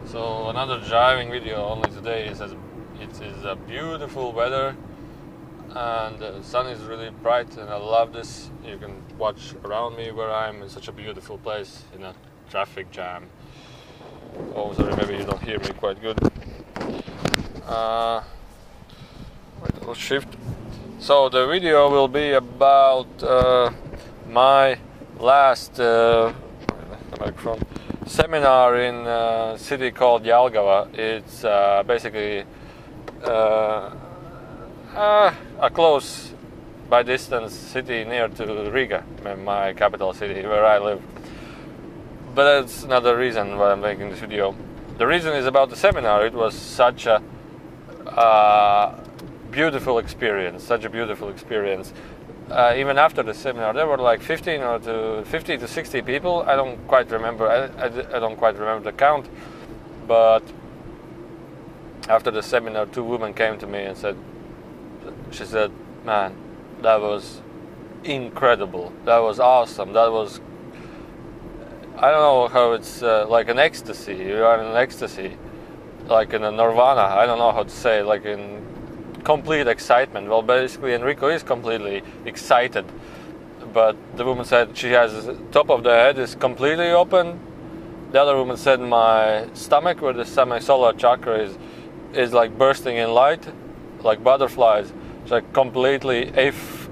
So another driving video only today. It is a beautiful weather and the sun is really bright and I love this. You can watch around me where I'm in such a beautiful place in a traffic jam. Oh, sorry, maybe you don't hear me quite good. Wait, I'll shift. So the video will be about my last microphone seminar in a city called Jelgava. It's basically a close by distance city near to Riga, my capital city where I live. But that's another reason why I'm making this video. The reason is about the seminar. It was such a beautiful experience, even after the seminar, there were like 50 to 60 people. I don't quite remember. I don't quite remember the count. But after the seminar, two women came to me and she said, "Man, that was incredible. That was awesome. That was, I don't know how it's like an ecstasy. You are in an ecstasy, like in a nirvana. I don't know how to say, like in complete excitement." Well, basically Enrico is completely excited, but the woman said she has top of the head is completely open. The other woman said my stomach, where the semi-solar chakra is like bursting in light, like butterflies. It's like completely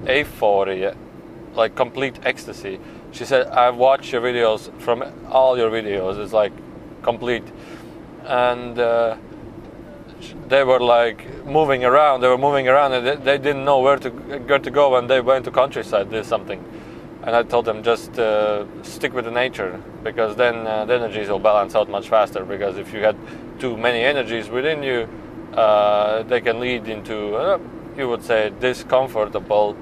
euphoria, like complete ecstasy. She said, "I've watched your videos, from all your videos. It's like complete." And they were like moving around. They were moving around, and they didn't know where to go when they went to countryside. Did something, and I told them just stick with the nature, because then the energies will balance out much faster. Because if you had too many energies within you, they can lead into you would say discomfortable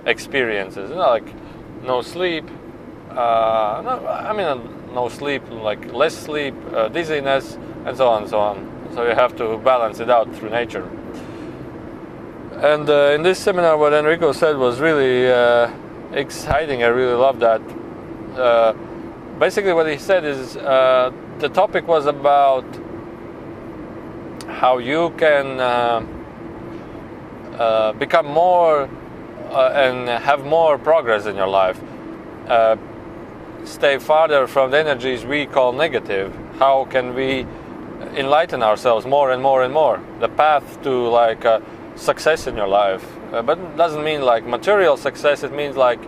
experiences. Like no sleep. No sleep, like less sleep, dizziness, and so on and so on. So you have to balance it out through nature. And in this seminar, what Enrico said was really exciting. I really loved that. Basically, what he said is the topic was about how you can become more and have more progress in your life. Stay farther from the energies we call negative. How can we enlighten ourselves more and more and more? The path to like success in your life, but it doesn't mean like material success. It means like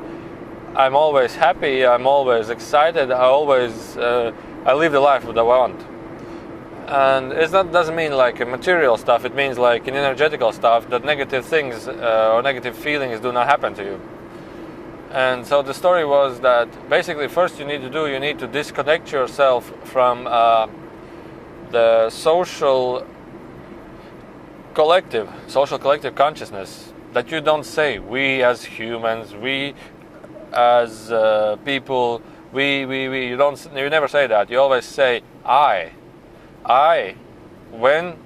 I'm always happy, I'm always excited, I live the life that I want. And doesn't mean like material stuff. It means like in energetical stuff that negative things or negative feelings do not happen to you. And so the story was that basically first you need to disconnect yourself from the social collective consciousness, that you don't say we as humans, we as people, you never say that. You always say I. When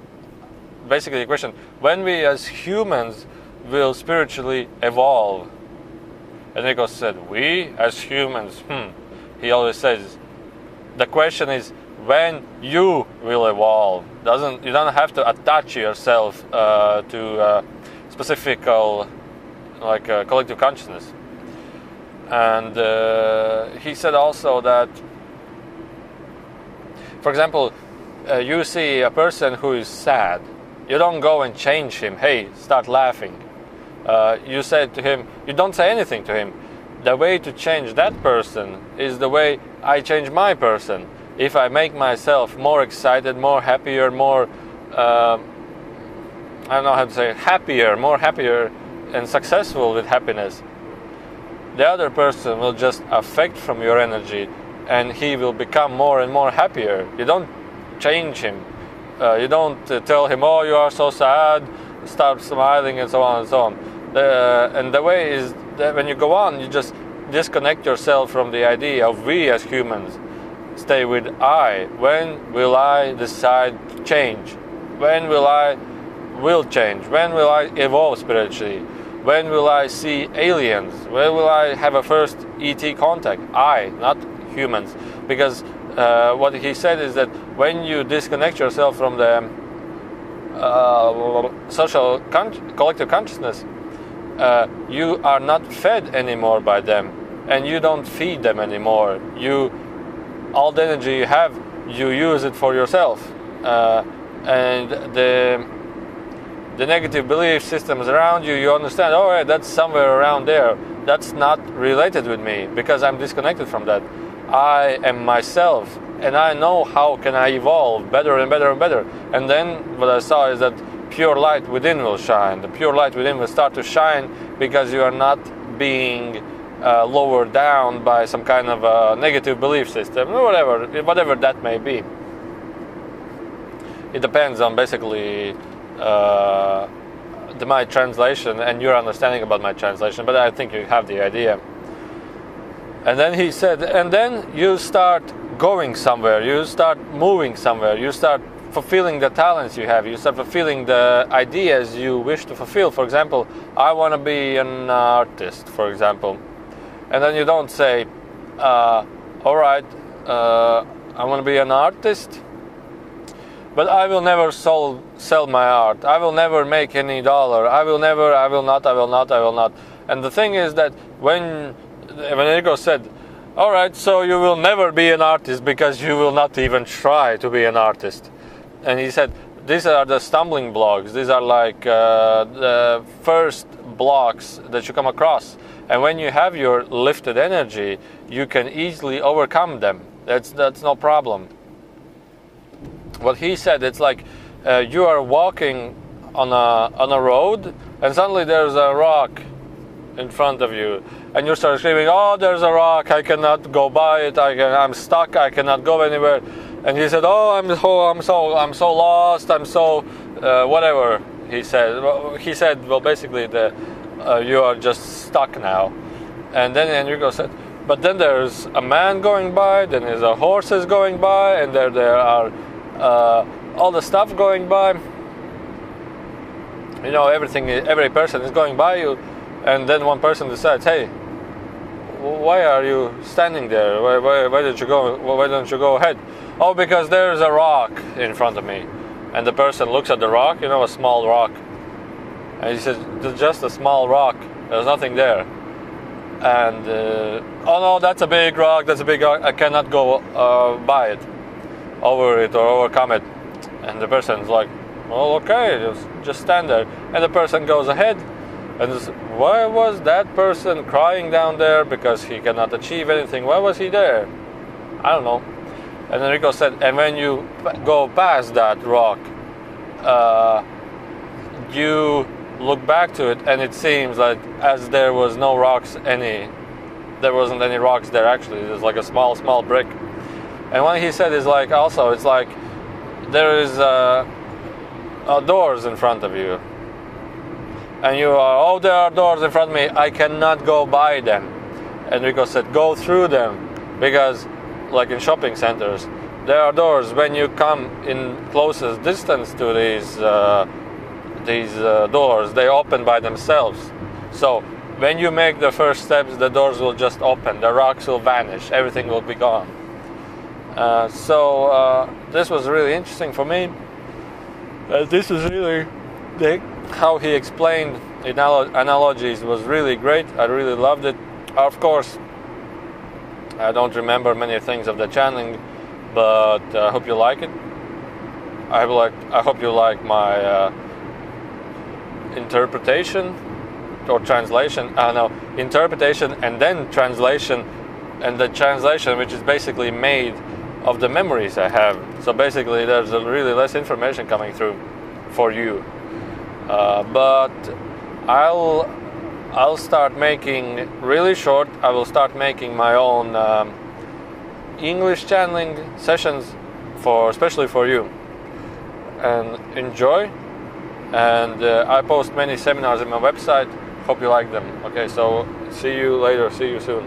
basically the question, when we as humans will spiritually evolve. Enrico said, we as humans, he always says, the question is when you will evolve. You don't have to attach yourself to specific collective consciousness. And he said also that, for example, you see a person who is sad. You don't go and change him. Hey, start laughing. You said to him, you don't say anything to him. The way to change that person is the way I change my person. If I make myself more excited, more happier, more, I don't know how to say, more happier and successful with happiness, the other person will just affect from your energy and he will become more and more happier. You don't change him. You don't tell him, oh, you are so sad, start smiling and so on and so on. And the way is that when you go on, you just disconnect yourself from the idea of we as humans. Stay with I. When will I decide to change? When will change? When will I evolve spiritually? When will I see aliens? When will I have a first ET contact? I, not humans. Because what he said is that when you disconnect yourself from the social collective consciousness, you are not fed anymore by them, and you don't feed them anymore. All the energy you have, you use it for yourself, and the negative belief systems around you, you understand, all right, that's somewhere around there. That's not related with me because I'm disconnected from that. I am myself, and I know how can I evolve better and better and better. And then what I saw is that pure light within will shine. The pure light within will start to shine because you are not being lowered down by some kind of negative belief system, or whatever that may be. It depends on basically my translation and your understanding about my translation, but I think you have the idea. And then he said, and then you start going somewhere, you start moving somewhere, you start fulfilling the talents you have, you start fulfilling the ideas you wish to fulfill. For example, I want to be an artist, for example. And then you don't say, all right, I want to be an artist, but I will never sell my art. I will never make any dollar. I will not. And the thing is that when Enrico said, all right, so you will never be an artist because you will not even try to be an artist. And he said, these are the stumbling blocks. These are like the first blocks that you come across. And when you have your lifted energy, you can easily overcome them. That's no problem. What he said, it's like you are walking on a road, and suddenly there's a rock in front of you, and you start screaming, "Oh, there's a rock! I cannot go by it. I'm stuck. I cannot go anywhere." And he said, "Oh, I'm so lost. I'm so whatever." He said, "Well, basically, you are just stuck now." And then Enrico said, "But then there's a man going by. Then there's a horses going by, and there are all the stuff going by. You know, every person is going by you." And then one person decides, "Hey, why are you standing there? Why did you go? Why don't you go ahead?" "Oh, because there's a rock in front of me." And the person looks at the rock, a small rock, and he says, "Just a small rock. There's nothing there." And "Oh no, that's a big rock. That's a big rock. I cannot go by it, over it, or overcome it." And the person's like, "Well, okay, just stand there." And the person goes ahead. And why was that person crying down there because he cannot achieve anything? Why was he there? I don't know. And Enrico said, and when you go past that rock, you look back to it, and it seems like as there was no rocks there wasn't any rocks there actually. There's like a small brick. And what he said is like also, it's like there is doors in front of you. And you are, "Oh, there are doors in front of me. I cannot go by them." Enrico said, "Go through them, because like in shopping centers, there are doors. When you come in closest distance to these doors, they open by themselves. So when you make the first steps, the doors will just open. The rocks will vanish. Everything will be gone." So this was really interesting for me. This is really how he explained analogies was really great. I really loved it. Of course, I don't remember many things of the channeling, but I hope you like it. I hope you like my interpretation or translation. I don't know, interpretation and then translation, and the translation which is basically made of the memories I have. So basically, there's really less information coming through for you. But I'll start making really short. I will start making my own English channeling sessions especially for you. And enjoy. And I post many seminars on my website. Hope you like them. Okay, so see you later. See you soon.